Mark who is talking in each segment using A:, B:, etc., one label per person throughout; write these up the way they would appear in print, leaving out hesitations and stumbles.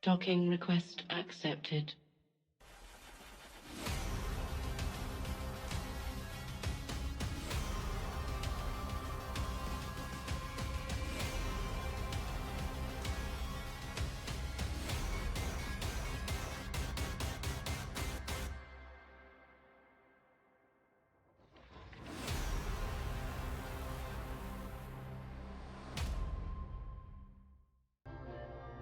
A: Docking request accepted.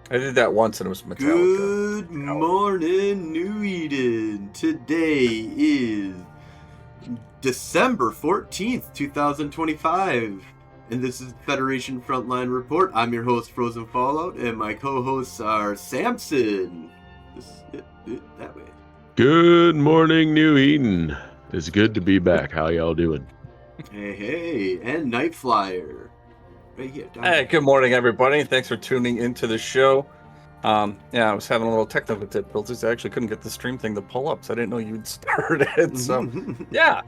B: I did that once and it was Metallica.
C: Good morning, New Eden. Today is December 14th, 2025. And this is Federation Frontline Report. I'm your host, Frozen Fallout, and my co-hosts are Samson. That way.
D: Good morning, New Eden. It's good to be back. How y'all doing?
C: Hey, and Night Flyer. Right here.
B: Hey, good morning, everybody. Thanks for tuning into the show. I was having a little technical difficulties. I actually couldn't get the stream thing to pull up, so I didn't know you'd started. So, yeah.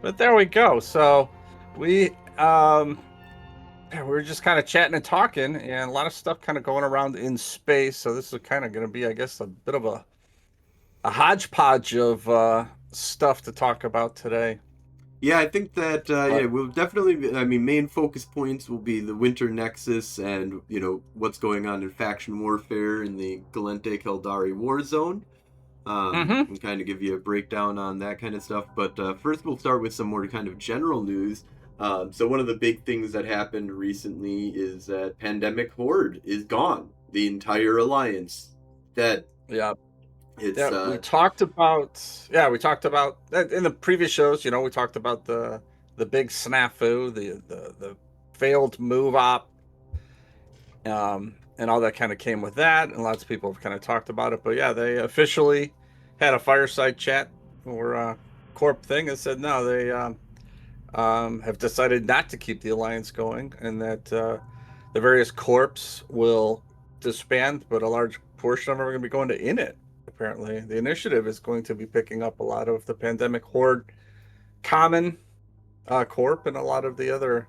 B: But there we go. So, we were just kind of chatting and talking, and a lot of stuff kind of going around in space. So this is kind of going to be, I guess, a bit of a hodgepodge of stuff to talk about today.
C: Yeah, I think that, we'll definitely, main focus points will be the Winter Nexus and, what's going on in faction warfare in the Galente Caldari Warzone. And kind of give you a breakdown on that kind of stuff. But first we'll start with some more kind of general news. So one of the big things that happened recently is that Pandemic Horde is gone. The entire alliance dead.
B: Yeah. We talked about in the previous shows. We talked about the big snafu, the failed move op, and all that kind of came with that, and lots of people have kind of talked about it. But yeah, they officially had a fireside chat or corp thing and said no, they have decided not to keep the alliance going, and that the various corps will disband, but a large portion of them are going to be going to Init. Apparently, the initiative is going to be picking up a lot of the Pandemic Horde common corp and a lot of the other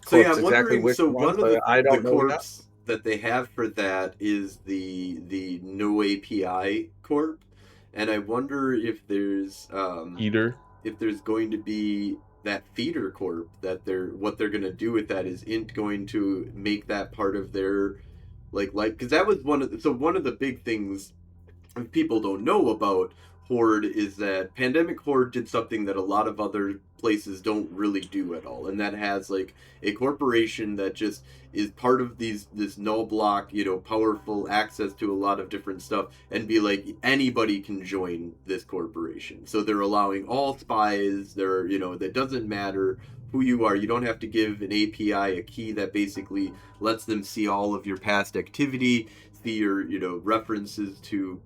B: corps.
C: So yeah, I'm wondering. So one of the corps that they have for that is the no API corp, and I wonder if there's if there's going to be that feeder corp that what they're going to do with that is Int going to make that part of their like because that was one of the big things people don't know about Horde is that Pandemic Horde did something that a lot of other places don't really do at all, and that has like a corporation that just is part of this null block, powerful access to a lot of different stuff, and be like anybody can join this corporation. So they're allowing all spies. That doesn't matter who you are. You don't have to give an API a key that basically lets them see all of your past activity, see your references to.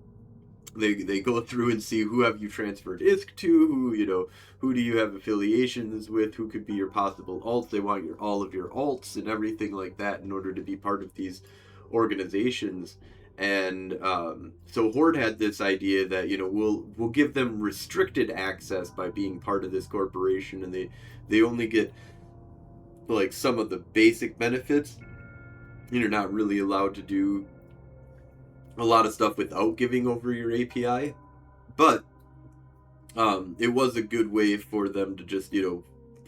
C: They go through and see who have you transferred ISK to, who do you have affiliations with, who could be your possible alts. They want all of your alts and everything like that in order to be part of these organizations. And so Horde had this idea that we'll give them restricted access by being part of this corporation, and they only get like some of the basic benefits. You're not really allowed to do a lot of stuff without giving over your API, but it was a good way for them to just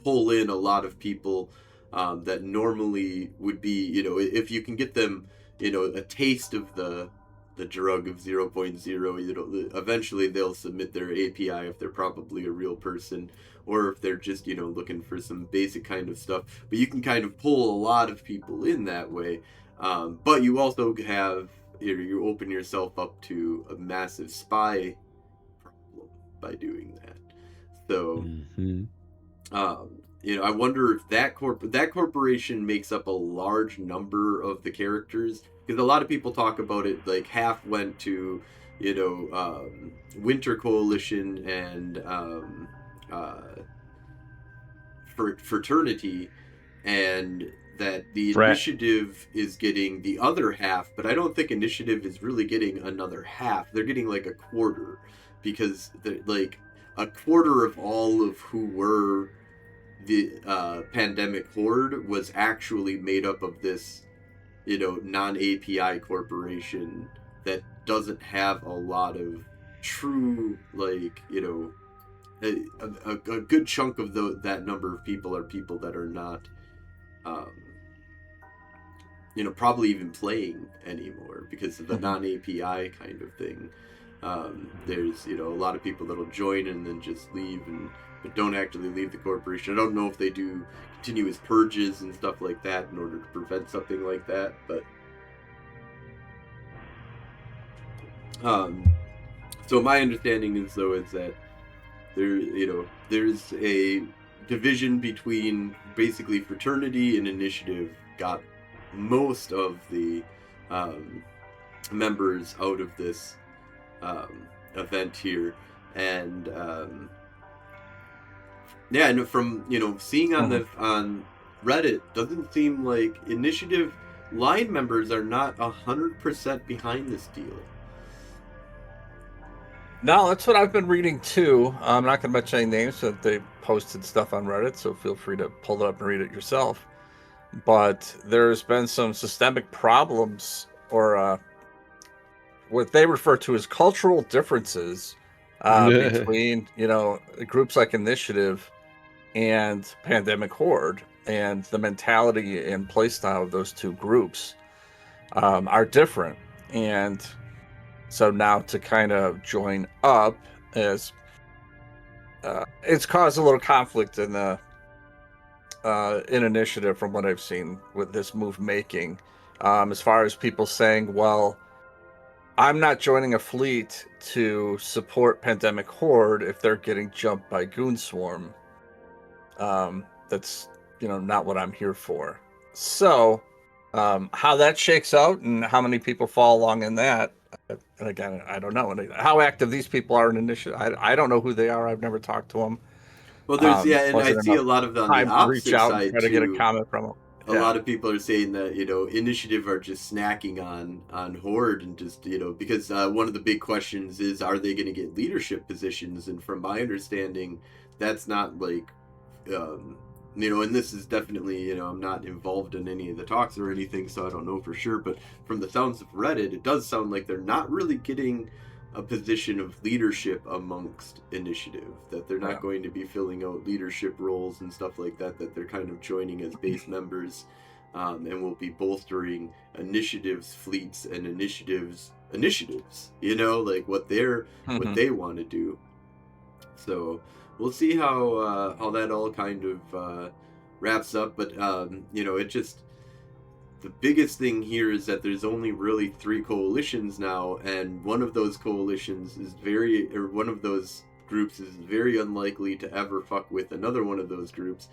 C: pull in a lot of people that normally would be if you can get them a taste of the drug of 0.0, eventually they'll submit their API if they're probably a real person, or if they're just looking for some basic kind of stuff. But you can kind of pull a lot of people in that way, but you also have you open yourself up to a massive spy problem by doing that. So, I wonder if that corporation makes up a large number of the characters, because a lot of people talk about it like half went to, Winter Coalition and Fraternity, and that the Initiative is getting the other half, but I don't think Initiative is really getting another half. They're getting like a quarter, because like a quarter of all of who were the Pandemic Horde was actually made up of this non-API corporation that doesn't have a lot of true, like, you know, a good chunk of that number of people are people that are not, you know, probably even playing anymore because of the non-API kind of thing. There's, you know, a lot of people that'll join and then just leave but don't actually leave the corporation. I don't know if they do continuous purges and stuff like that in order to prevent something like that, but so my understanding is that there's a division between basically fraternity and initiative got most of the members out of this event here, and and from, you know, seeing on Reddit, doesn't seem like initiative line members are not 100% behind this deal.
B: No, that's what I've been reading too. I'm not going to mention any names, but they posted stuff on Reddit, so feel free to pull it up and read it yourself. But there's been some systemic problems, or what they refer to as cultural differences between, you know, groups like Initiative and Pandemic Horde, and the mentality and playstyle of those two groups are different. And so now to kind of join up is it's caused a little conflict in the in Initiative from what I've seen with this move making, as far as people saying, well, I'm not joining a fleet to support Pandemic Horde if they're getting jumped by Goon Swarm. That's, you know, not what I'm here for. So how that shakes out and how many people fall along in that, and again, I don't know how active these people are in Initiative. I don't know who they are. I've never talked to them.
C: Well, there's and I see a lot of on the opposite side
B: try to get a comment from them.
C: A lot of people are saying that, you know, Initiative are just snacking on Horde, and just, you know, because one of the big questions is, are they going to get leadership positions? And from my understanding, that's not like, you know, and this is definitely, you know, I'm not involved in any of the talks or anything, so I don't know for sure, but from the sounds of Reddit, it does sound like they're not really getting a position of leadership amongst Initiative, that they're not going to be filling out leadership roles and stuff like that, that they're kind of joining as base members, and will be bolstering Initiative's fleets and initiatives, you know, like what they want to do. So we'll see how that all kind of wraps up, but you know, it just, the biggest thing here is that there's only really 3 coalitions now, and one of those coalitions is one of those groups is very unlikely to ever fuck with another one of those groups,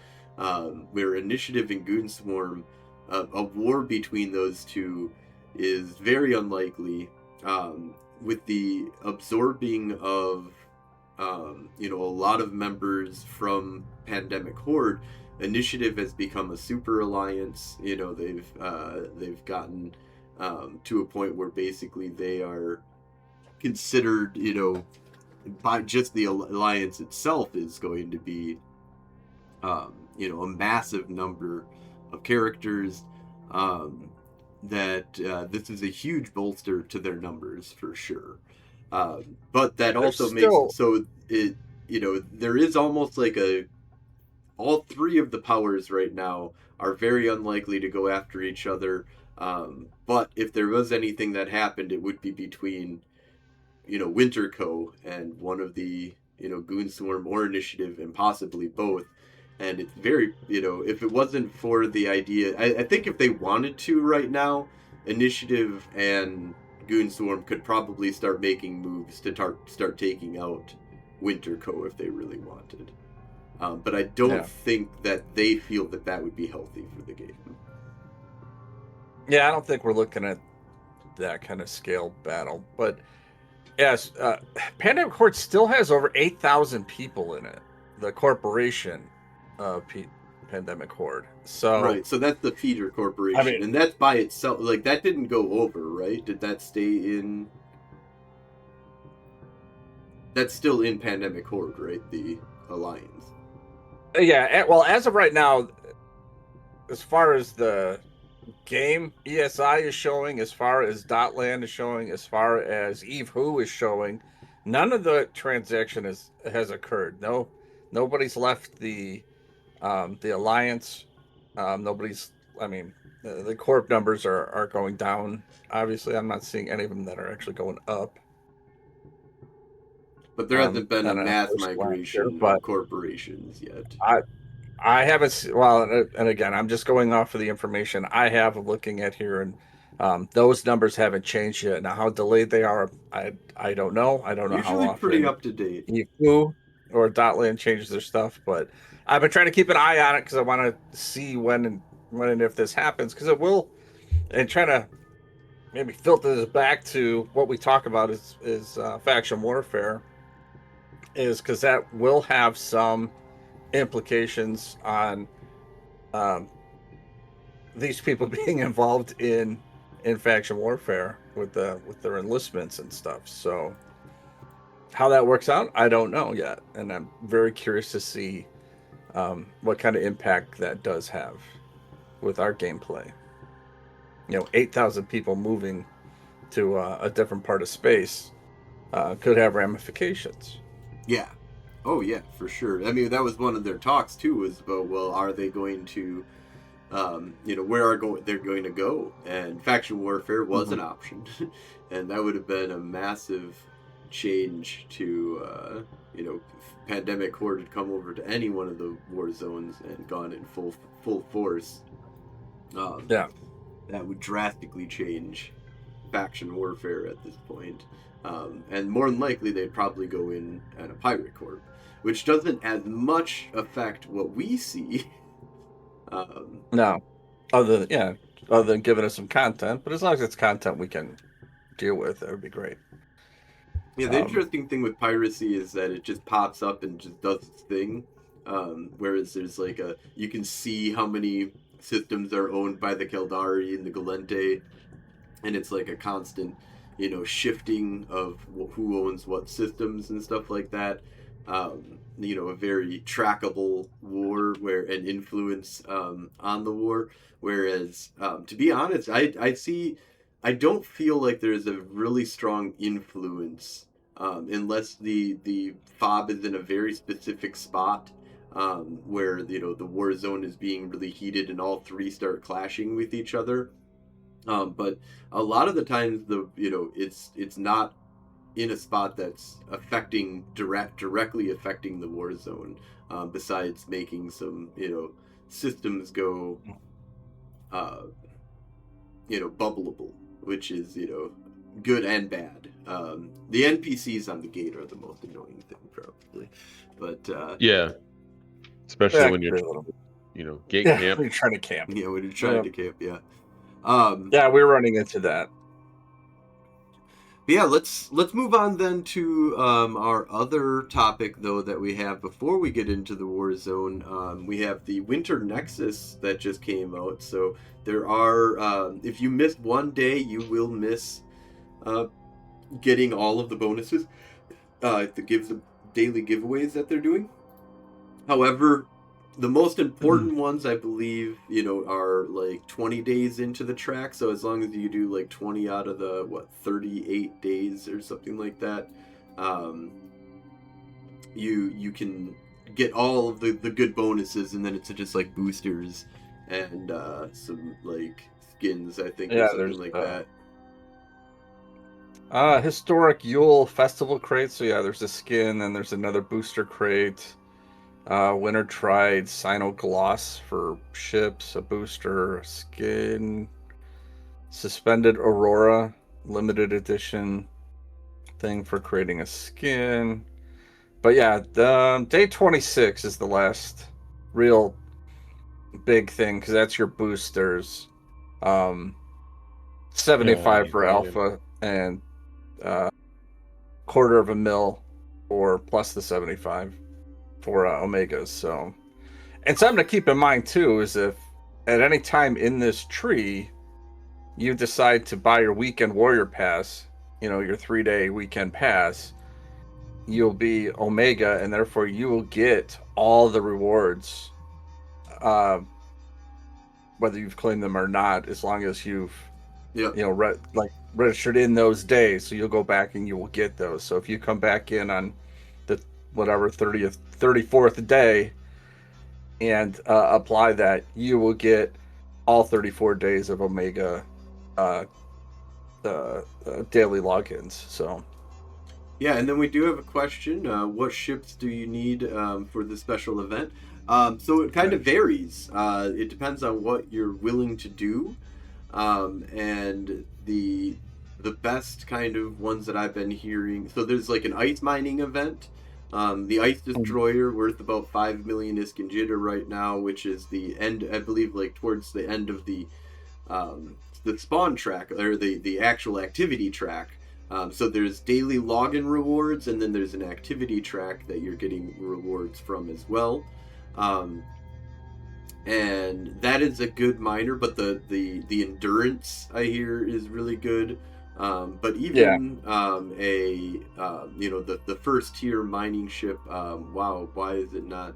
C: where Initiative and Goon Swarm, a war between those two is very unlikely, with the absorbing of, you know, a lot of members from Pandemic Horde. Initiative has become a super alliance. You know, they've gotten to a point where basically they are considered, you know, by just the alliance itself is going to be, you know, a massive number of characters, that this is a huge bolster to their numbers for sure. But that also makes it so it, you know, there is almost like all 3 of the powers right now are very unlikely to go after each other. But if there was anything that happened, it would be between, you know, Winterco and one of the, you know, Goon Swarm or Initiative, and possibly both. And it's very, you know, if it wasn't for the idea, I think if they wanted to right now, Initiative and Goon Swarm could probably start making moves to start taking out Winterco if they really wanted. But I don't think that they feel that would be healthy for the game.
B: Yeah, I don't think we're looking at that kind of scale battle. But yes, Pandemic Horde still has over 8,000 people in it. The corporation, Pandemic Horde. So
C: right, so that's the feeder corporation, I mean, and that's by itself. Like, that didn't go over, right? Did that stay in? That's still in Pandemic Horde, right? The alliance.
B: Yeah, well, as of right now, as far as the game ESI is showing, as far as Dotland is showing, as far as Eve Who is showing, none of the transaction has occurred. No, nobody's left the alliance. Nobody's. I mean, the corp numbers are going down. Obviously, I'm not seeing any of them that are actually going up.
C: But there hasn't been a mass migration of corporations yet.
B: I haven't. Well, and again, I'm just going off of the information I have looking at here, and those numbers haven't changed yet. Now, how delayed they are, I don't know. I don't know how often.
C: Usually pretty up to date.
B: Yifu or Dotland changes their stuff, but I've been trying to keep an eye on it because I want to see when and if this happens, because it will, and trying to maybe filter this back to what we talk about is faction warfare, is because that will have some implications on these people being involved in faction warfare with their enlistments and stuff. So how that works out, I don't know yet, and I'm very curious to see what kind of impact that does have with our gameplay. 8,000 people moving to a different part of space could have ramifications.
C: Yeah. Oh yeah, for sure. I mean, that was one of their talks too, was about, well, are they going to, where they're going to go? And faction warfare was an option, and that would have been a massive change to, pandemic horde had come over to any one of the war zones and gone in full force.
B: Yeah,
C: that would drastically change faction warfare at this point. And more than likely, they'd probably go in at a pirate corp, which doesn't as much affect what we see.
B: No, other than giving us some content, but as long as it's content we can deal with, that would be great.
C: Yeah, the interesting thing with piracy is that it just pops up and just does its thing. Whereas there's you can see how many systems are owned by the Keldari and the Galente, and it's like a constant, shifting of who owns what systems and stuff like that. A very trackable war and influence on the war. Whereas, to be honest, I don't feel like there's a really strong influence unless the FOB is in a very specific spot where the war zone is being really heated and all three start clashing with each other. But a lot of the times it's not in a spot that's directly affecting the war zone. Besides making some systems go bubbleable, which is good and bad. The NPCs on the gate are the most annoying thing probably, but
D: yeah, especially when you're gate camp.
B: When you're trying to camp.
C: Yeah, when you're trying to camp. Yeah.
B: Yeah, we're running into that.
C: Yeah, let's move on then to our other topic though that we have before we get into the Warzone. We have the Winter Nexus that just came out. So there are, if you missed one day, you will miss getting all of the bonuses. The daily giveaways that they're doing. However, the most important ones, I believe, are like 20 days into the track. So as long as you do like 20 out of the 38 days or something like that, you can get all of the good bonuses, and then it's just like boosters and some like skins, I think, or something like
B: that. Historic Yule Festival crate. So yeah, there's a skin, and there's another booster crate. Winter Tried Sino Gloss for ships, a booster, a skin, Suspended Aurora limited edition thing for creating a skin. But yeah, the day 26 is the last real big thing, because that's your boosters. 75 for alpha and quarter of a mil or plus the 75 for omegas. So, and something to keep in mind too is if at any time in this tree you decide to buy your weekend warrior pass, your 3-day weekend pass, you'll be omega, and therefore you will get all the rewards whether you've claimed them or not, as long as you've registered in those days. So you'll go back and you will get those. So if you come back in on the 34th day and apply that, you will get all 34 days of Omega daily logins. So
C: yeah, and then we do have a question. What ships do you need for the special event? So it kind of varies. It depends on what you're willing to do. And the best kind of ones that I've been hearing, so there's like an ice mining event. The Ice Destroyer, worth about 5 million Iskanjita right now, which is the end, I believe, like towards the end of the spawn track, or the actual activity track. So there's daily login rewards, and then there's an activity track that you're getting rewards from as well. And that is a good miner, but the endurance, I hear, is really good. But even the first tier mining ship, wow, why is it not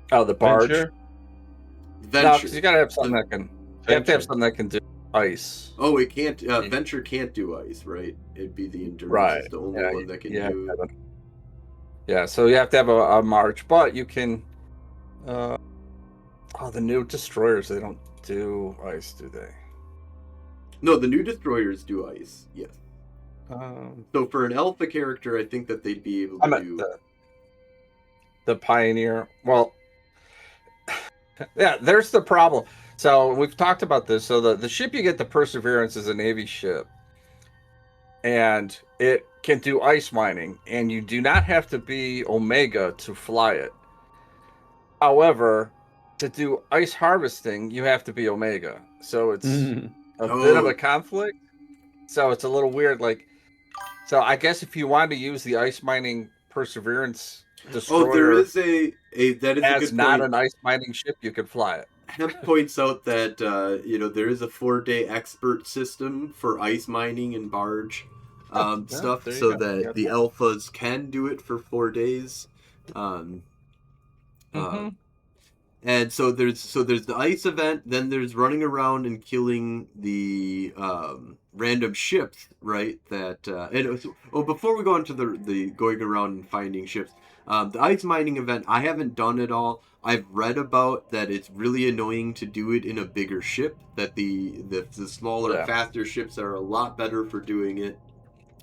B: the barge?
C: Venture?
B: No, because you gotta have something that can. You have to have something that can do ice.
C: Oh, it can't. Venture can't do ice, right? It'd be the endurance.
B: Right.
C: Is the only one that can do.
B: Yeah, so you have to have a march, but you can. The new destroyers, they don't do ice, do they?
C: No, the new destroyers do ice. Yes. So for an alpha character, I think that they'd be able to do
B: the pioneer. Well, yeah, there's the problem. So we've talked about this. So the ship you get, the Perseverance, is a Navy ship, and it can do ice mining, and you do not have to be Omega to fly it. However, to do ice harvesting, you have to be Omega. So it's a bit of a conflict. So it's a little weird. So I guess if you want to use the ice mining Perseverance destroyer,
C: there is that is a good point.
B: Not an ice mining ship, you can fly it.
C: Hemp points out that there is a 4-day expert system for ice mining and barge stuff, so that the alphas can do it for 4 days. And so there's the ice event, then there's running around and killing the random ships, right? Before we go into the going around and finding ships, the ice mining event, I haven't done it all. I've read about that it's really annoying to do it in a bigger ship, that the smaller, faster ships are a lot better for doing it,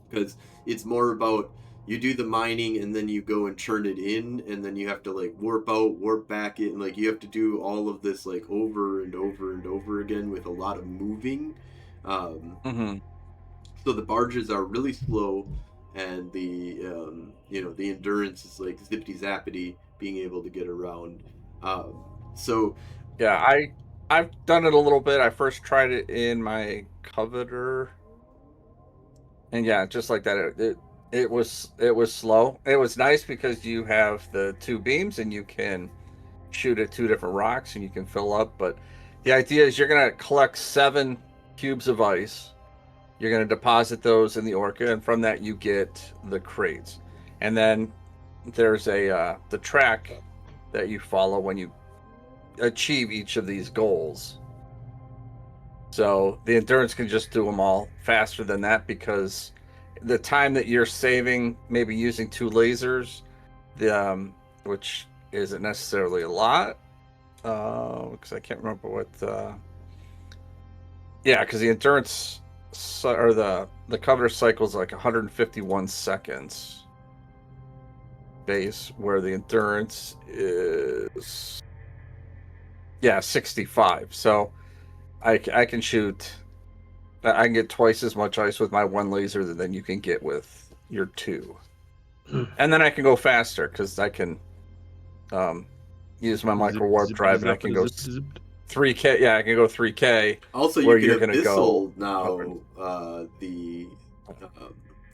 C: because it's more about you do the mining and then you go and turn it in, and then you have to warp out, warp back in, you have to do all of this over and over and over again with a lot of moving. So the barges are really slow, and the endurance is zippity zappity, being able to get around.
B: I've done it a little bit. I first tried it in my Coveter, and just like that, it was slow. It was nice because you have the 2 beams and you can shoot at 2 different rocks and you can fill up. But the idea is you're gonna collect 7 cubes of ice. You're gonna deposit those in the Orca, and from that you get the crates. And then there's the track that you follow when you achieve each of these goals. So the endurance can just do them all faster than that, because the time that you're saving, maybe using 2 lasers, which isn't necessarily a lot, because I can't remember what. Because the endurance or the cover cycle is 151 seconds base, where the endurance is 65. So I can shoot. I can get twice as much ice with my 1 laser than you can get with your 2. And then I can go faster because I can use my micro warp drive, and I can go 3K. Yeah, I can go 3K.
C: Also, you can abyssal now the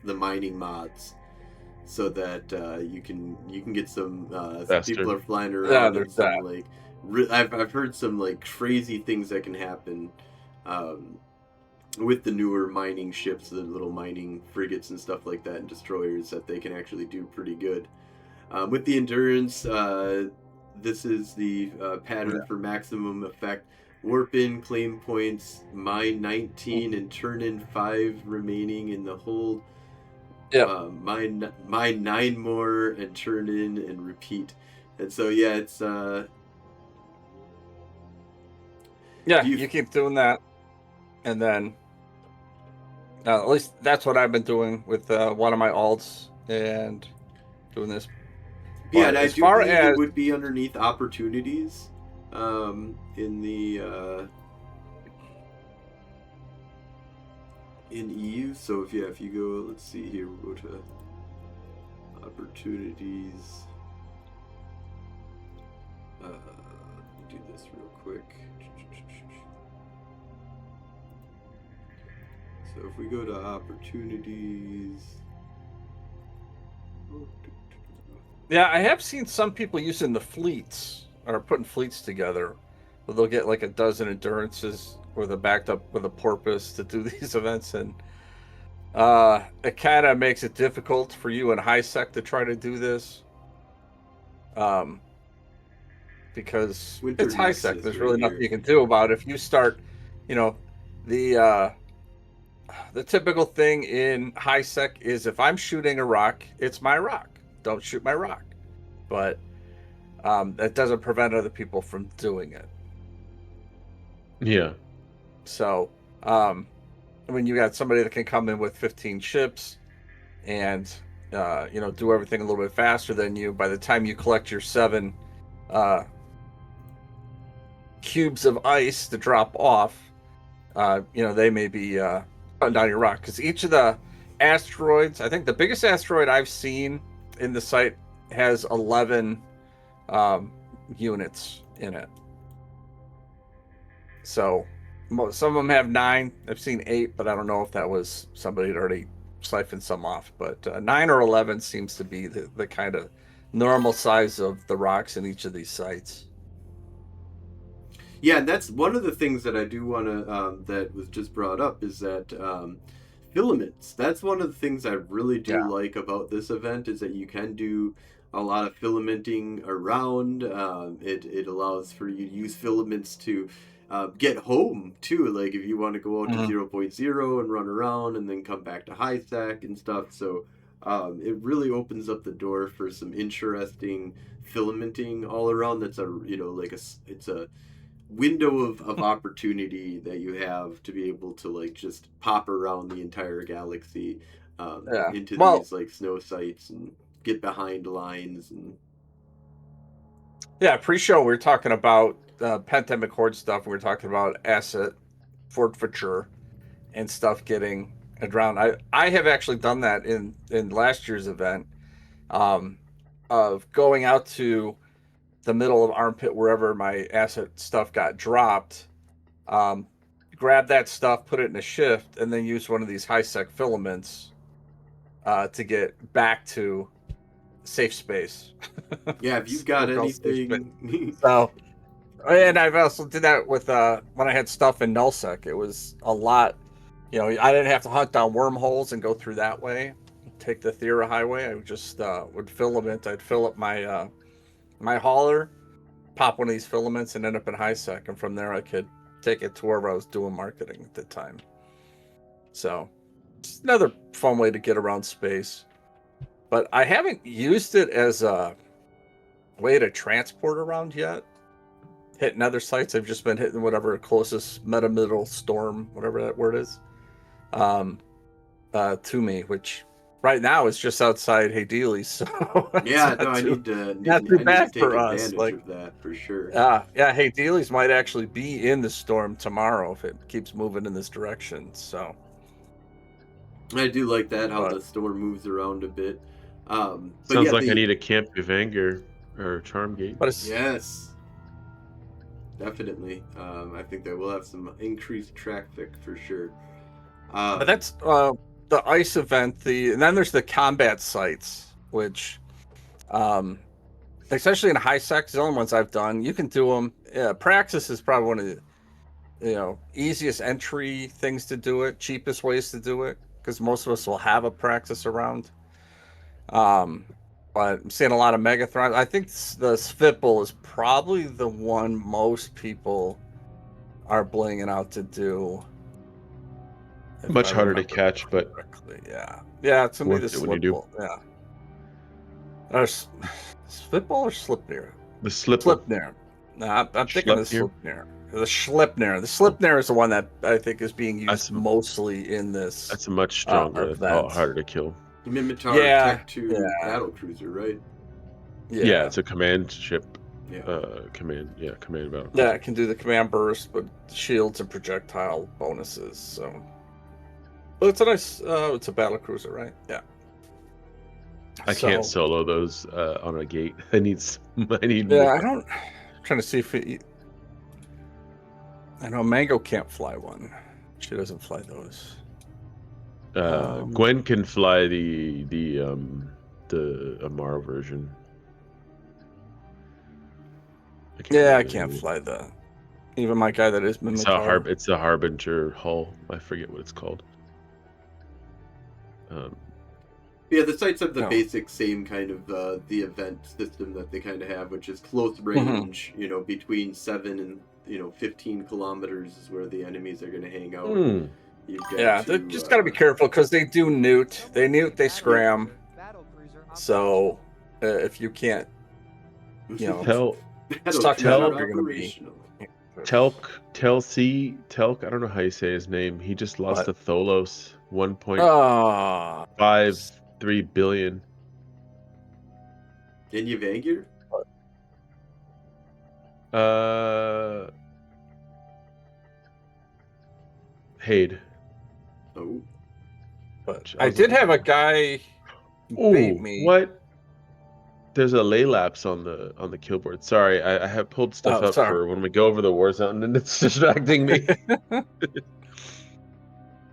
C: mining mods, so that you can get some people are flying around.
B: Yeah, there's that.
C: I've heard some crazy things that can happen with the newer mining ships, the little mining frigates and stuff like that, and destroyers, that they can actually do pretty good. With the endurance, this is the pattern for maximum effect. Warp in, claim points, mine 19 and turn in 5 remaining in the hold.
B: Yeah.
C: Mine 9 more and turn in and repeat. And so yeah, it's
B: you keep doing that, and then at least that's what I've been doing with one of my alts and doing this.
C: Yeah, and I do believe it would be underneath opportunities in the in EU. So if you go, let's see here, we'll go to opportunities. Do this real quick. So if we go to opportunities.
B: Yeah, I have seen some people using the fleets or putting fleets together. Where they'll get like a dozen endurances or they're backed up with a porpoise to do these events, and it kind of makes it difficult for you in high sec to try to do this. Because it's high sec, there's really nothing you can do about it. If you start, the typical thing in high sec is if I'm shooting a rock, it's my rock. Don't shoot my rock. But that doesn't prevent other people from doing it.
D: Yeah.
B: So when you got somebody that can come in with 15 ships and do everything a little bit faster than you, by the time you collect your 7 cubes of ice to drop off, they may be cutting down your rock. Because each of the asteroids, I think the biggest asteroid I've seen in the site has 11 units in it. So some of them have 9. I've seen 8, but I don't know if that was somebody had already siphoned some off. But 9 or 11 seems to be the kind of normal size of the rocks in each of these sites.
C: Yeah, and that's one of the things that I do want to, that was just brought up, is that filaments. That's one of the things I really do like about this event, is that you can do a lot of filamenting around. It allows for you to use filaments to get home, too. Like, if you want to go out to 0.0 and run around and then come back to high sec and stuff. So it really opens up the door for some interesting filamenting all around. That's it's a window of opportunity that you have to be able to like just pop around the entire galaxy into these like snow sites and get behind lines. And
B: pre-show we were talking about pandemic horde stuff. We were talking about asset forfeiture and stuff getting around. I have actually done that in last year's event, of going out to the middle of Armpit, wherever my asset stuff got dropped, grab that stuff, put it in a shift, and then use one of these high sec filaments to get back to safe space.
C: Yeah, if you've got anything.
B: So, and I've also did that with when I had stuff in nullsec. It was a lot. I didn't have to hunt down wormholes and go through that way. Take the Thera highway. I would just would filament. I'd fill up my my hauler, pop one of these filaments, and end up in high sec, and from there I could take it to wherever I was doing marketing at the time. So it's another fun way to get around space, but I haven't used it as a way to transport around yet. Hitting other sites, I've just been hitting whatever closest meta-middle storm, whatever that word is, to me, which right now is just outside Hadley, so
C: I need to take advantage of that for sure.
B: Hadley's might actually be in the storm tomorrow if it keeps moving in this direction. So
C: I do like that, how the storm moves around a bit.
D: Sounds like I need a Camp Evanger or Charmgate.
C: Yes, definitely. I think that we'll have some increased traffic for sure.
B: But that's the ice event, and then there's the combat sites, which, especially in high sec, the only ones I've done. You can do them. Praxis is probably one of the easiest entry things to do it, cheapest ways to do it, because most of us will have a Praxis around. but I'm seeing a lot of Megathrons. I think the Svipple is probably the one most people are blinging out to do.
D: Much harder to catch, but
B: correctly. Yeah, to me the Svipple. Yeah. Svipple or Slipnir?
D: The Slipple.
B: Slipnir. No, I'm thinking the Slipnir. The Schlipnir. The Slipnir is the one that I think is being used mostly in this.
D: That's a much stronger, harder to kill.
C: Mimitar Tech 2 battle cruiser, right?
D: Yeah, it's a command ship. Command battle cruiser.
B: Yeah, it can do the command burst, but shields and projectile bonuses. So, but it's a nice. It's a battle cruiser, right? Yeah.
D: I can't solo those on a gate. I need.
B: Yeah, I don't. I'm trying to see if it. I know Mango can't fly one. She doesn't fly those.
D: Gwen can fly the Amaro version.
B: I can't fly the. Even my guy that is Mimitar.
D: It's a Harbinger hull. I forget what it's called.
C: Yeah, the sites have the basic same kind of the event system that they kind of have, which is close range. You know, between 7 and 15 kilometers is where the enemies are going to hang out.
B: They just got to be careful because they do newt. They newt, they scram. So if you can't,
D: Telk, I don't know how you say his name. He just lost to Tholos 1.53 billion.
C: Can you Vangir?
D: Haid.
C: Oh.
B: But I did have a guy bait me.
D: What? There's a lay lapse on the kill board. Sorry, I have pulled stuff up for when we go over the Warzone, and it's distracting me.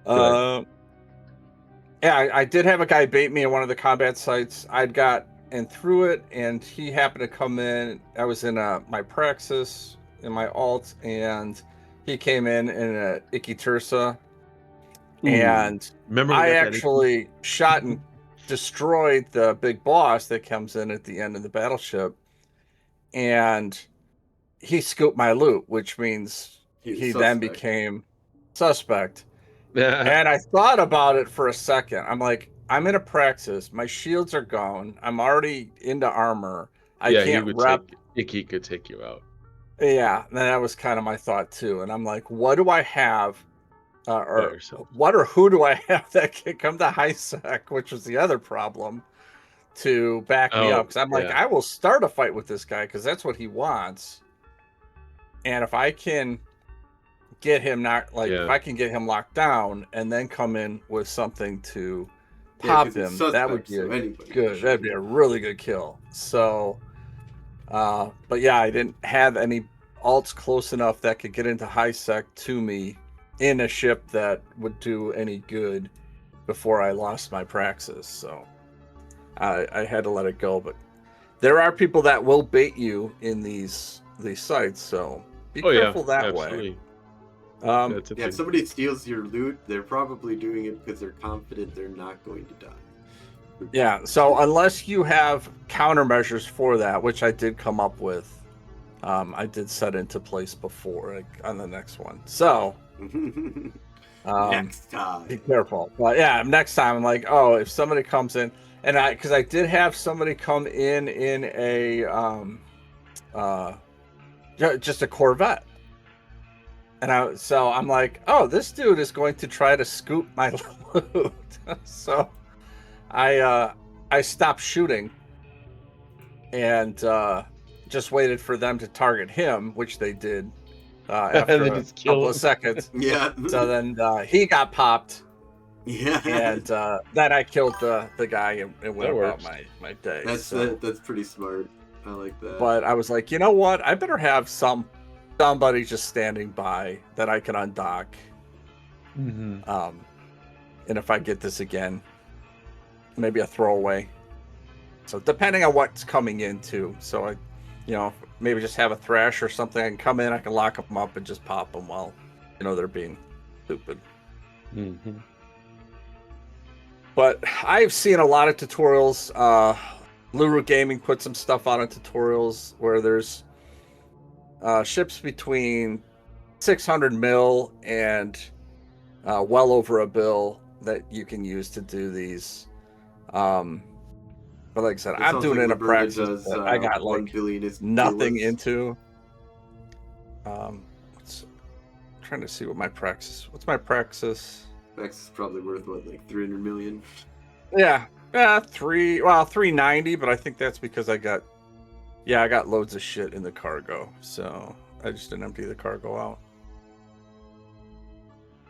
B: I did have a guy bait me at one of the combat sites. I'd got and through it, and he happened to come in. I was in my Praxis in my alt, and he came in a Icky Tursa, and I actually shot and destroyed the big boss that comes in at the end of the battleship, and he scooped my loot, which means he then became suspect. And I thought about it for a second. I'm like, I'm in a Praxis. My shields are gone. I'm already into armor. I can't rep.
D: Icky could take you out.
B: Yeah, that was kind of my thought too. And I'm like, what do I have? Who do I have that can come to high sec, which was the other problem, to back me up? Because I'm like, I will start a fight with this guy because that's what he wants. And if I can get him if I can get him locked down and then come in with something to pop him, that would be good. That'd be a really good kill. So, but yeah, I didn't have any alts close enough that could get into high sec to me in a ship that would do any good before I lost my Praxis. So I had to let it go. But there are people that will bait you in these sites, so be careful that way.
C: If somebody steals your loot, they're probably doing it because they're confident they're not going to die.
B: Yeah, so unless you have countermeasures for that, which I did come up with, I did set into place before on the next one. So
C: next time,
B: be careful. But yeah, next time I'm like, if somebody comes in, and because I did have somebody come in a just a Corvette. And I'm like, this dude is going to try to scoop my loot. So I stopped shooting and just waited for them to target him, which they did after a couple of seconds.
C: Yeah.
B: So then he got popped.
C: Yeah.
B: And then I killed the guy and went about my day.
C: That's pretty smart. I like that.
B: But I was like, you know what? I better have somebody just standing by that I can undock. And if I get this again, maybe a throwaway. So depending on what's coming into, so I, maybe just have a thrash or something. I can come in, I can lock them up and just pop them while, they're being stupid. But I've seen a lot of tutorials. Luru Gaming put some stuff out on tutorials where there's ships between 600 mil and well over a bill that you can use to do these. But like I said, I'm doing it in a practice that I got like nothing into. Trying to see what my praxis. What's my praxis?
C: Praxis is probably worth what, like 300 million?
B: Yeah, 390. But I think that's because I got loads of shit in the cargo, so I just didn't empty the cargo out.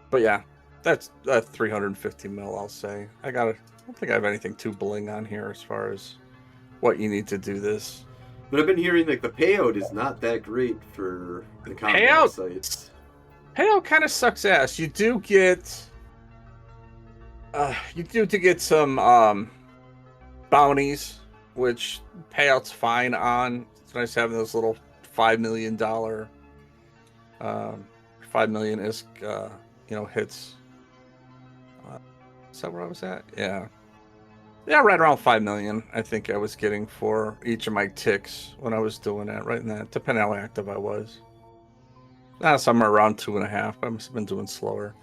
B: But yeah, that's 350 mil. I'll say I don't think I have anything too bling on here as far as what you need to do this.
C: But I've been hearing like the payout is not that great for the combat sites.
B: Payout kind of sucks ass. You do get some bounties, which payout's fine on. It's nice having those little $5 million, 5 million ISK, hits. Is that where I was at? Yeah, right around 5 million. I think I was getting for each of my ticks when I was doing that. Right in that, depending on how active I was. Somewhere around 2.5. I must have been doing slower.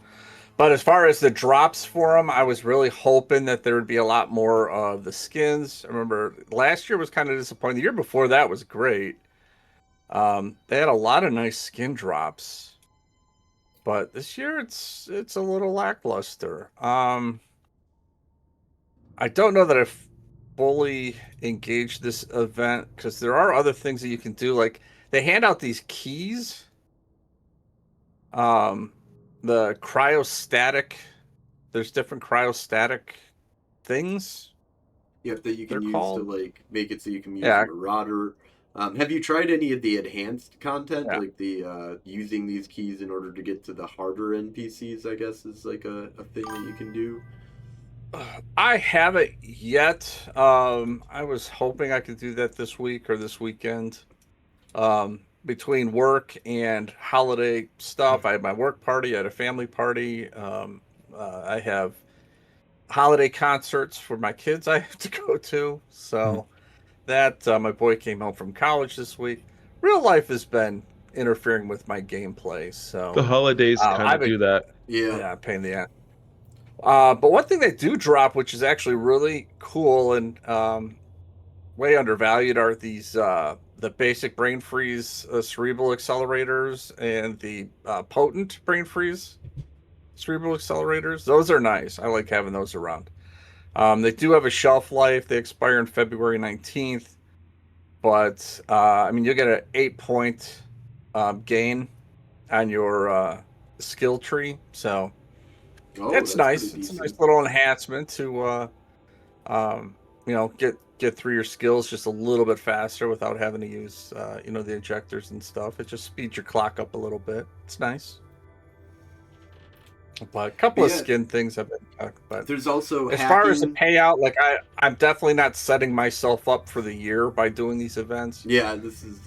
B: But as far as the drops for them, I was really hoping that there would be a lot more of the skins. I remember last year was kind of disappointing. The year before that was great. They had a lot of nice skin drops. But this year it's a little lackluster. I don't know that I've fully engaged this event because there are other things that you can do. Like they hand out these keys. The cryostatic, there's different cryostatic things.
C: Yep, that you can use to like make it so you can use Marauder. Have you tried any of the enhanced content, like the using these keys in order to get to the harder NPCs? I guess is like a thing that you can do.
B: I haven't yet. I was hoping I could do that this week or this weekend. Between work and holiday stuff, I had my work party, I had a family party. I have holiday concerts for my kids I have to go to. So that my boy came home from college this week. Real life has been interfering with my gameplay. So
D: the holidays kind of do that.
B: Yeah, pain in the ass. But one thing they do drop, which is actually really cool and way undervalued, are these the basic brain freeze cerebral accelerators and the potent brain freeze cerebral accelerators. Those are nice. I like having those around. They do have a shelf life. They expire on February 19th. But you'll get an 8-point gain on your skill tree. So it's nice. It's a nice little enhancement to get through your skills just a little bit faster without having to use the injectors and stuff. It just speeds your clock up a little bit. It's nice. But a couple of skin things I've been but
C: there's also
B: as far as the payout, like I'm definitely not setting myself up for the year by doing these events.
C: Yeah, this is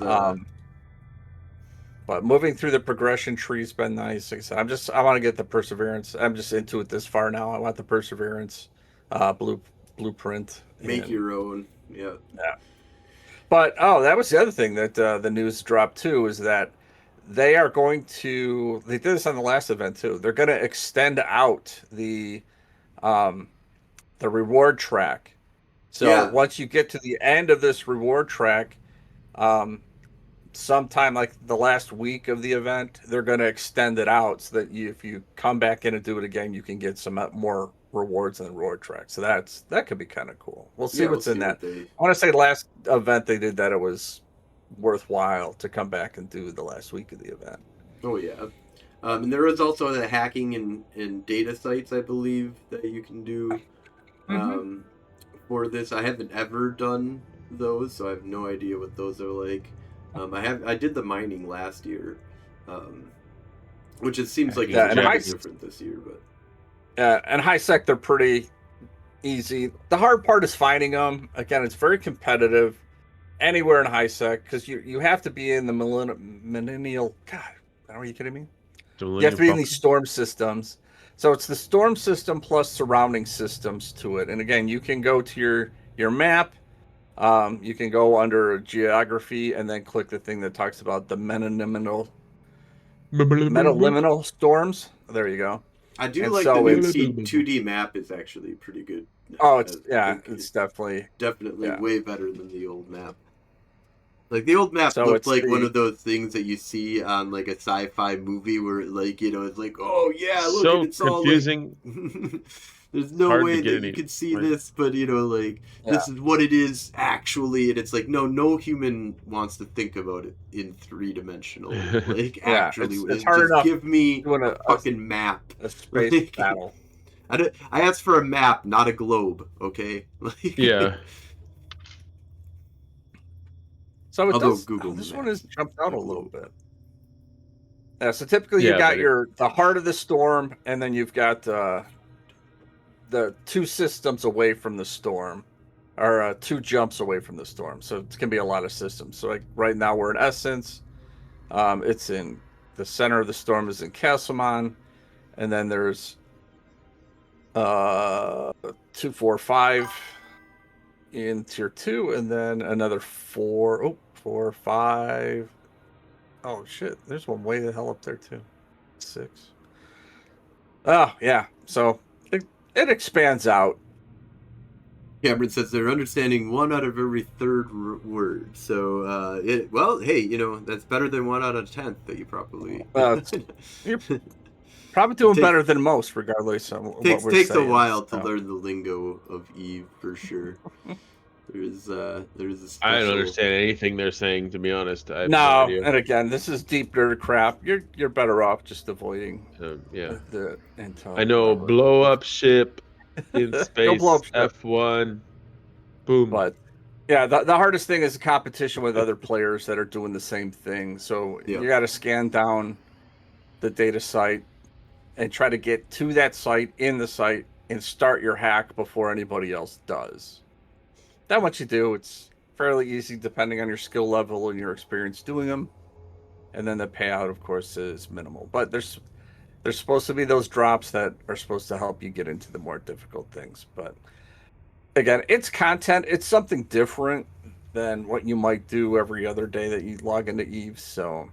B: but moving through the progression tree's been nice. Like I said, I want to get the perseverance. I'm just into it this far now. I want the perseverance blueprint.
C: Make your own. Yeah.
B: But that was the other thing that the news dropped too, is that they are going to. They did this on the last event too. They're going to extend out the reward track. So once you get to the end of this reward track, sometime like the last week of the event, they're going to extend it out so that if you come back in and do it again, you can get some more rewards on the reward track. So that could be kind of cool. We'll see what's in that. I want to say last event they did that, it was worthwhile to come back and do the last week of the event.
C: Oh yeah. And there is also the hacking and data sites, I believe, that you can do for this. I haven't ever done those, so I have no idea what those are like. I did the mining last year, which it seems like it's different this year, but
B: and high sec, they're pretty easy. The hard part is finding them. Again, it's very competitive anywhere in high sec because you have to be in the millennial. God, are you kidding me? You have to be in these storm systems. So it's the storm system plus surrounding systems to it. And again, you can go to your map You can go under geography and then click the thing that talks about the metaliminal storms. There you go.
C: I do like the new 2D map is actually pretty good.
B: Oh, it's definitely
C: way better than the old map. Like the old map looked like one of those things that you see on like a sci-fi movie where it's like, oh yeah, look,
D: so
C: it's
D: confusing.
C: All like... There's no way that you can see this, but this is what it is actually, and it's like no human wants to think about it in 3-dimensional. Like actually,
B: it's hard enough.
C: Give me a fucking map,
B: a space battle.
C: I asked for a map, not a globe. Okay.
D: Yeah.
B: So it does. This one has jumped out a little bit. Yeah. So typically you got the heart of the storm, and then you've got the 2 systems away from the storm, or 2 jumps away from the storm. So it can be a lot of systems. So like right now we're in Essence. It's in the center of the storm is in Castlemon, and then there's 2, 4, 5 in tier 2, and then another 4, 5. Oh shit! There's one way the hell up there too. 6. Oh yeah. So it expands out.
C: Cameron says they're understanding 1 out of every 3rd word. So, hey, that's better than 1 out of 10 that you probably.
B: You're probably doing better than most, regardless of what we're saying.
C: Takes a while to learn the lingo of Eve, for sure. There's a special...
D: I don't understand anything they're saying, to be honest. I have
B: no idea. And again, this is deep nerd crap. You're better off just avoiding. The intel.
D: I know, blow up ship in space. F1. Boom.
B: But yeah, the hardest thing is the competition with other players that are doing the same thing. So you got to scan down the data site and try to get to that site in the site and start your hack before anybody else does. Then what you do, it's fairly easy depending on your skill level and your experience doing them. And then the payout, of course, is minimal. But there's supposed to be those drops that are supposed to help you get into the more difficult things. But again, it's content. It's something different than what you might do every other day that you log into Eve. So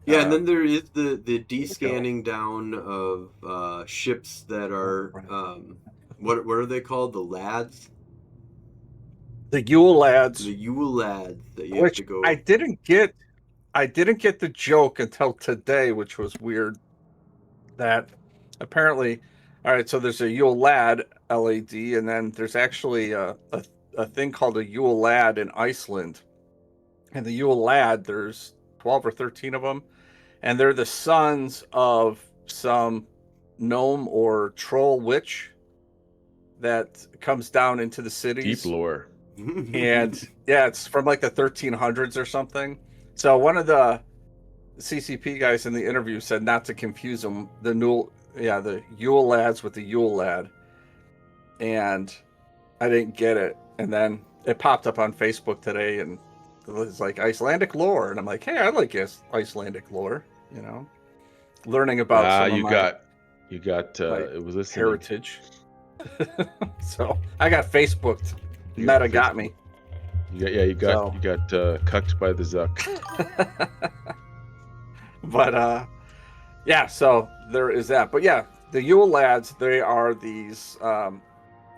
C: yeah, and then there is the descanning down of ships that are what are they called? The lads?
B: The Yule lads.
C: The Yule lads that you have to go.
B: I didn't get the joke until today, which was weird. That apparently, all right, so there's a Yule lad, LAD, and then there's actually a thing called a Yule lad in Iceland. And the Yule lad, there's 12 or 13 of them, and they're the sons of some gnome or troll witch that comes down into the cities.
D: Deep lore.
B: And yeah, it's from like the 1300s or something. So one of the CCP guys in the interview said not to confuse them, the Yule lads with the Yule lad. And I didn't get it. And then it popped up on Facebook today, and it was like Icelandic lore. And I'm like, hey, I like Icelandic lore, learning about
D: you got it was listening.
B: Heritage. So I got Facebooked. Meta got me.
D: You got cucked by the Zuck.
B: But yeah, so there is that. But yeah, the Yule lads, they are these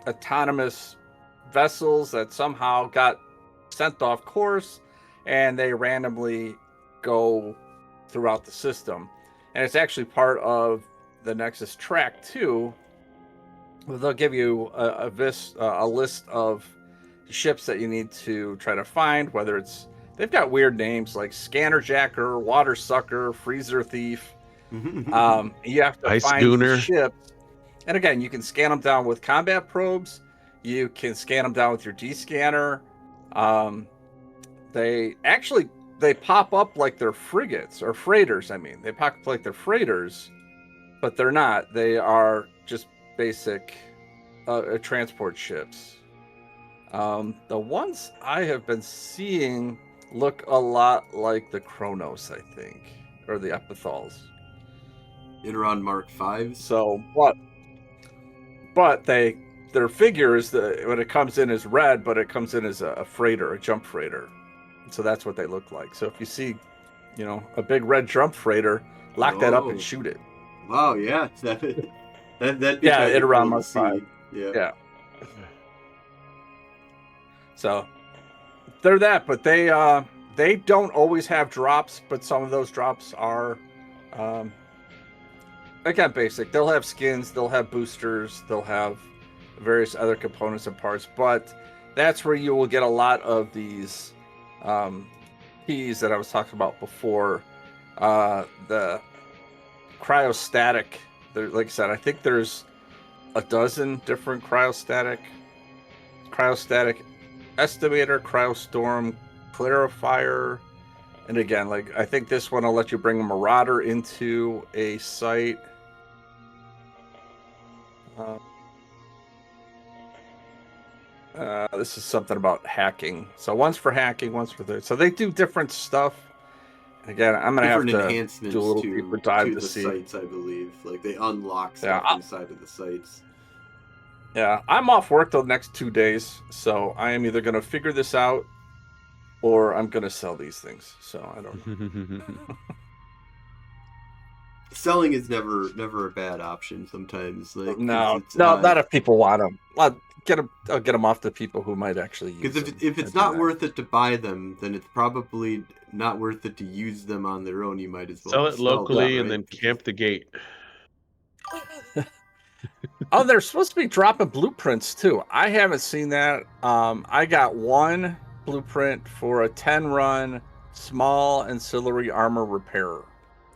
B: autonomous vessels that somehow got sent off course, and they randomly go throughout the system. And it's actually part of the Nexus track too. They'll give you a list of ships that you need to try to find, whether they've got weird names like Scanner Jacker, Water Sucker, Freezer Thief. You have to find these ships. And again, you can scan them down with combat probes. You can scan them down with your D-scanner. They pop up like they're frigates or freighters. They pop up like they're freighters, but they're not. They are just basic transport ships. The ones I have been seeing look a lot like the Kronos, I think, or the Epithals.
C: In around Mark 5.
B: So, but their figure is when it comes in as red, but it comes in as a freighter, a jump freighter. So that's what they look like. So if you see, a big red jump freighter, lock that up and shoot it.
C: Wow, yeah, that'd be
B: it around
C: cool to see.
B: Yeah. So they're that, but they don't always have drops, but some of those drops are again basic. They'll have skins, they'll have boosters, they'll have various other components and parts, but that's where you will get a lot of these keys that I was talking about before. The cryostatic, like I said, I think there's a dozen different cryostatic estimator, cryostorm, clarifier, and again, like I think this one will let you bring a marauder into a site. This is something about hacking. So one's for hacking, one's for the. So they do different stuff. Again, I'm gonna have to do a little deeper dive to see
C: sites. I believe, like they unlock stuff inside of the sites.
B: Yeah, I'm off work the next 2 days, so I am either gonna figure this out or I'm gonna sell these things. So I don't know.
C: Selling is never a bad option. Sometimes, like
B: no, not if people want them. I'll get them off to people who might actually use them.
C: Because if it's not worth it to buy them, then it's probably not worth it to use them on their own. You might as well
D: sell it locally and then camp the gate.
B: Oh, they're supposed to be dropping blueprints too. I haven't seen that. I got one blueprint for a 10-run small ancillary armor repairer.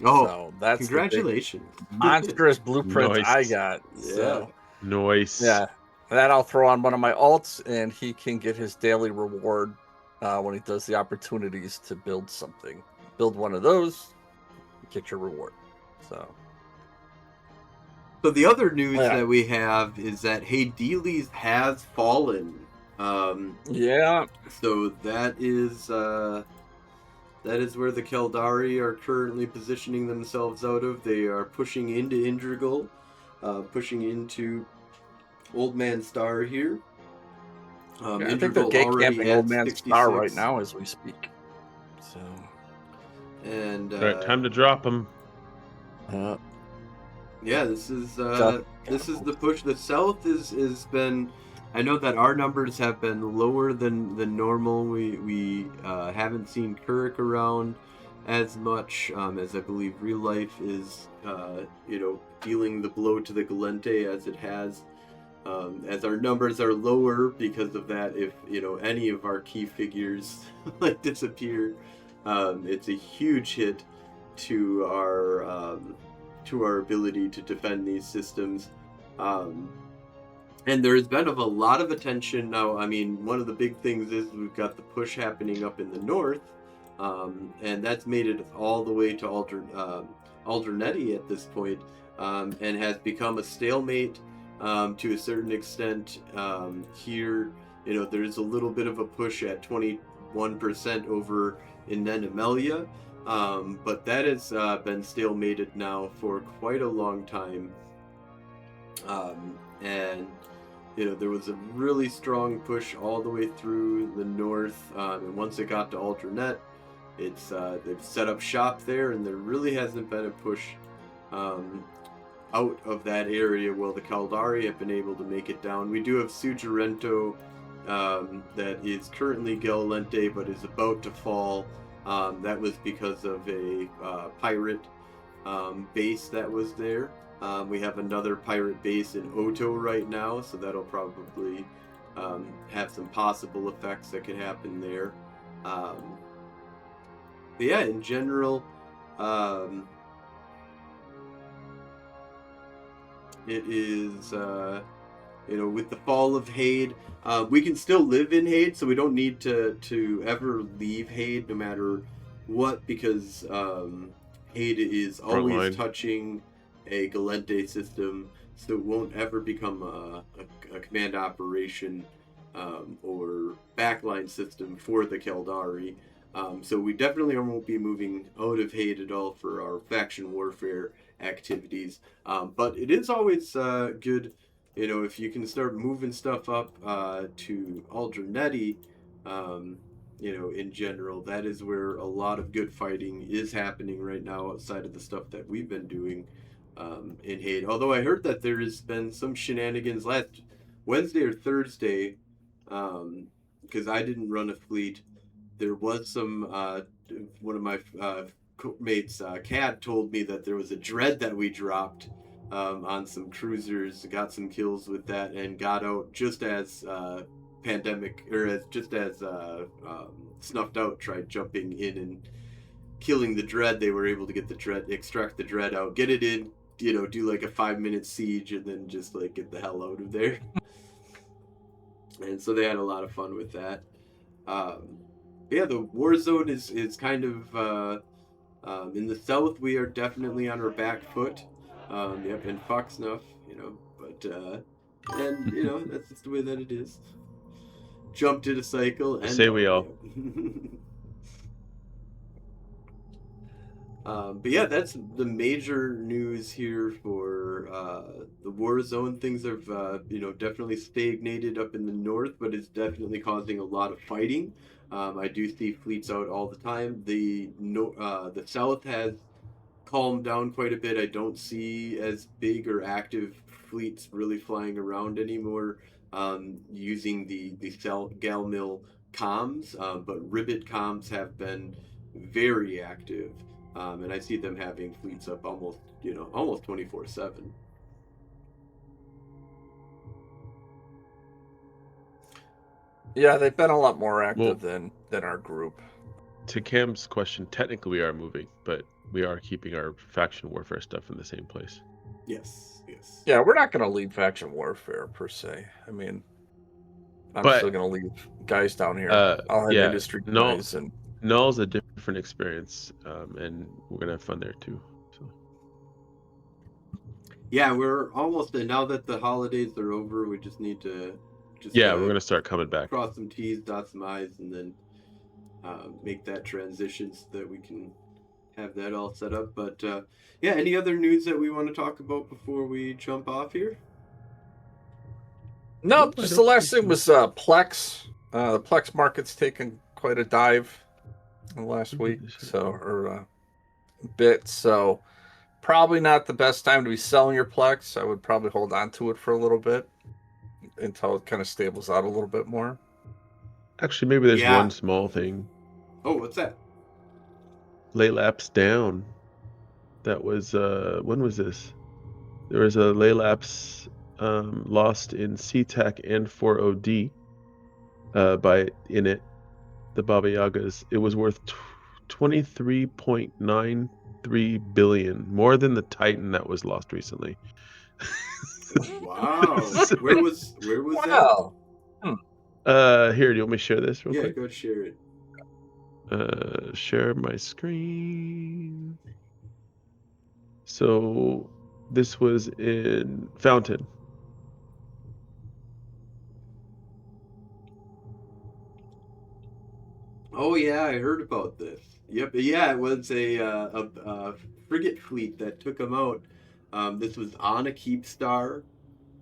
C: Oh,
B: so that's
C: congratulations!
B: Monstrous blueprint I got. So.
D: Nice.
B: Yeah, that I'll throw on one of my alts, and he can get his daily reward when he does the opportunities to build something. Build one of those, get your reward. So
C: the other news that we have is that Hades has fallen.
B: Yeah.
C: So that is where the Keldari are currently positioning themselves out of. They are pushing into Indrigal, pushing into Old Man Star here.
B: I think they're gate camping Old Man Star right now as we speak. So.
C: And
D: time to drop them.
C: Yeah, this is the push. The South is been. I know that our numbers have been lower than normal. We haven't seen Kuruk around as much as I believe Real Life is dealing the blow to the Galente as it has. As our numbers are lower because of that, if any of our key figures like disappear, it's a huge hit to our ability to defend these systems. And there's been a lot of attention now. I mean, one of the big things is we've got the push happening up in the north, and that's made it all the way to Alderneti at this point, and has become a stalemate to a certain extent. Here, there's a little bit of a push at 21% over in Nenemelia, but that has been stalemated now for quite a long time. And there was a really strong push all the way through the north, and once it got to Alternet, they've set up shop there, and there really hasn't been a push out of that area. Well, the Caldari have been able to make it down. We do have Sugerento that is currently Galente, but is about to fall. That was because of a pirate base that was there. We have another pirate base in Oto right now, so that'll probably have some possible effects that could happen there. But yeah, in general, it is, with the fall of Hade, we can still live in Hade, so we don't need to ever leave Hade no matter what, because Hade is always touching a Galente system, so it won't ever become a command operation or backline system for the Keldari. So we definitely won't be moving out of Hade at all for our faction warfare activities. But it is always good if you can start moving stuff up to Aldernetty, in general, that is where a lot of good fighting is happening right now outside of the stuff that we've been doing in Haiti. Although I heard that there has been some shenanigans last Wednesday or Thursday, because I didn't run a fleet. There was some, one of my mates, Cat, told me that there was a dread that we dropped on some cruisers, got some kills with that, and got out just as Snuffed Out tried jumping in and killing the dread. They were able to get the dread, extract the dread out, get it in, do like a 5-minute siege, and then just like get the hell out of there. And so they had a lot of fun with that. Yeah, the Warzone is kind of in the south. We are definitely on our back foot. Yep, and fuck snuff, but and that's just the way that it is. Jumped in a cycle and
D: say we all.
C: But yeah, that's the major news here for the Warzone. Things have definitely stagnated up in the north, but it's definitely causing a lot of fighting. I do see fleets out all the time. The south has calmed down quite a bit. I don't see as big or active fleets really flying around anymore using the Galmill comms, but Ribbit comms have been very active, and I see them having fleets up almost 24/7.
B: Yeah, they've been a lot more active than our group.
D: To Cam's question, technically we are moving, but we are keeping our faction warfare stuff in the same place.
C: Yes.
B: Yeah, we're not going to leave faction warfare per se. I mean, I'm still going to leave guys down here. I'll have industry guys. And
D: Null's a different experience, and we're going to have fun there too. So.
C: Yeah, we're almost there. Now that the holidays are over, we just need to
D: we're going to start coming back.
C: Cross some T's, dot some I's, and then make that transition so that we can have that all set up. But any other news that we want to talk about before we jump off here?
B: No, just the last thing was Plex. The Plex market's taken quite a dive in the last week, or bit. So probably not the best time to be selling your Plex. I would probably hold on to it for a little bit until it kind of stables out a little bit more.
D: Actually, maybe there's one small thing.
C: Oh, what's that?
D: Laylapse down. That was when was this? There was a Laylapse lost in CTAC and 4OD by Init, the Baba Yagas. It was worth 23.93 billion, more than the Titan that was lost recently.
C: Wow. Where was that?
D: Here, do you want me to share this real quick?
C: Yeah, go share it.
D: Share my screen. So this was in Fountain.
C: Oh yeah, I heard about this. Yep, yeah, it was a frigate fleet that took them out. This was on a Keepstar,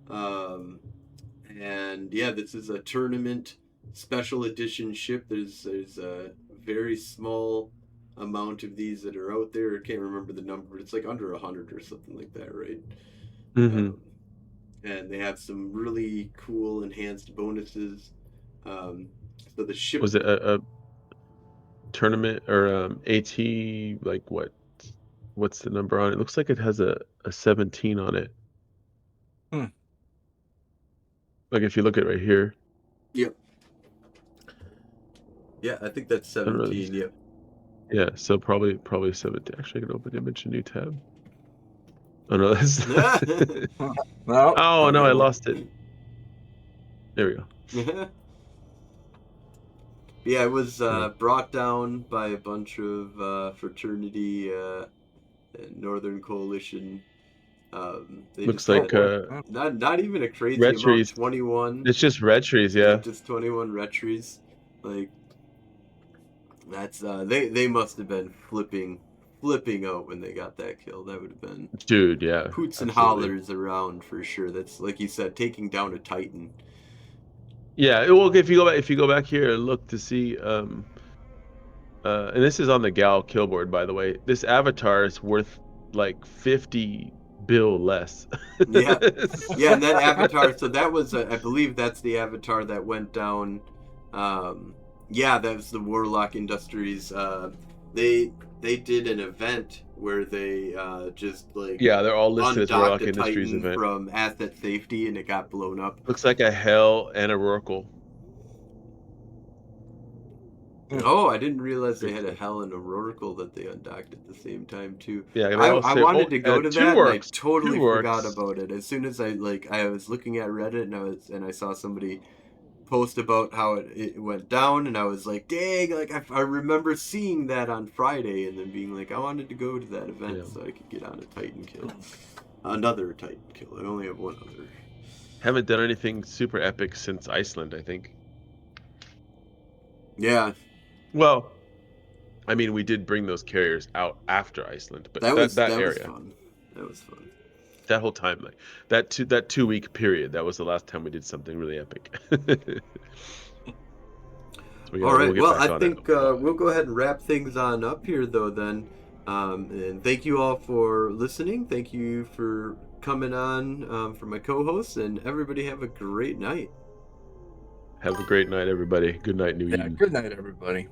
C: and yeah, this is a tournament special edition ship. There's a very small amount of these that are out there. I can't remember the number, but it's like under 100 or something like that, right?
D: Mm-hmm.
C: And they have some really cool enhanced bonuses. So the ship
D: was it a tournament or AT, like what's the number on it? It looks like it has a 17 on it. Like if you look at it right here.
C: Yep. Yeah, I think that's 17. Yep.
D: Yeah, so probably 17. Actually, I can open image, a new tab. Oh no, that's
B: no.
D: Oh no, I lost it. There we go.
C: Yeah, it was brought down by a bunch of fraternity Northern Coalition.
D: Looks like
C: not even a crazy
D: retries.
C: amount. 21.
D: It's just retries, yeah.
C: Just 21 retries. Like that's they must have been flipping flipping out when they got that kill. That would have been,
D: dude, yeah,
C: hoots and
D: absolutely.
C: hollers around for sure. That's like you said, taking down a Titan.
D: Yeah, well, if you go back here and look to see, and this is on the Gal kill board, by the way. This avatar is worth like 50 bill less.
C: Yeah, yeah, and that avatar. So that was, I believe, that's the avatar that went down. Yeah, that was the Warlock Industries. They did an event where they just like,
D: yeah, they're all listed as Warlock
C: undocked a
D: Industries
C: Titan
D: event.
C: from asset safety, and it got blown up.
D: Looks like a Hell and a Oracle.
C: Oh, I didn't realize they had a Hell and a Oracle that they undocked at the same time too.
D: Yeah,
C: I wanted to go to that, and I totally forgot
D: works.
C: about it. As soon as I was looking at Reddit, and I saw somebody post about how it went down, and I was like, dang, like I remember seeing that on Friday, and then being like, I wanted to go to that event so I could get on a Titan kill. Another Titan kill. I only have one other.
D: Haven't done anything super epic since Iceland, I think.
C: Yeah.
D: Well, I mean, we did bring those carriers out after Iceland, but that area
C: was fun. That was fun.
D: That whole time, like that 2 week period, that was the last time we did something really epic.
C: All right. Well, I think we'll go ahead and wrap things on up here, though. Then, and thank you all for listening. Thank you for coming on for my co-hosts, and everybody have a great night.
D: Have a great night, everybody. Good night, New Eden.
B: Good night, everybody.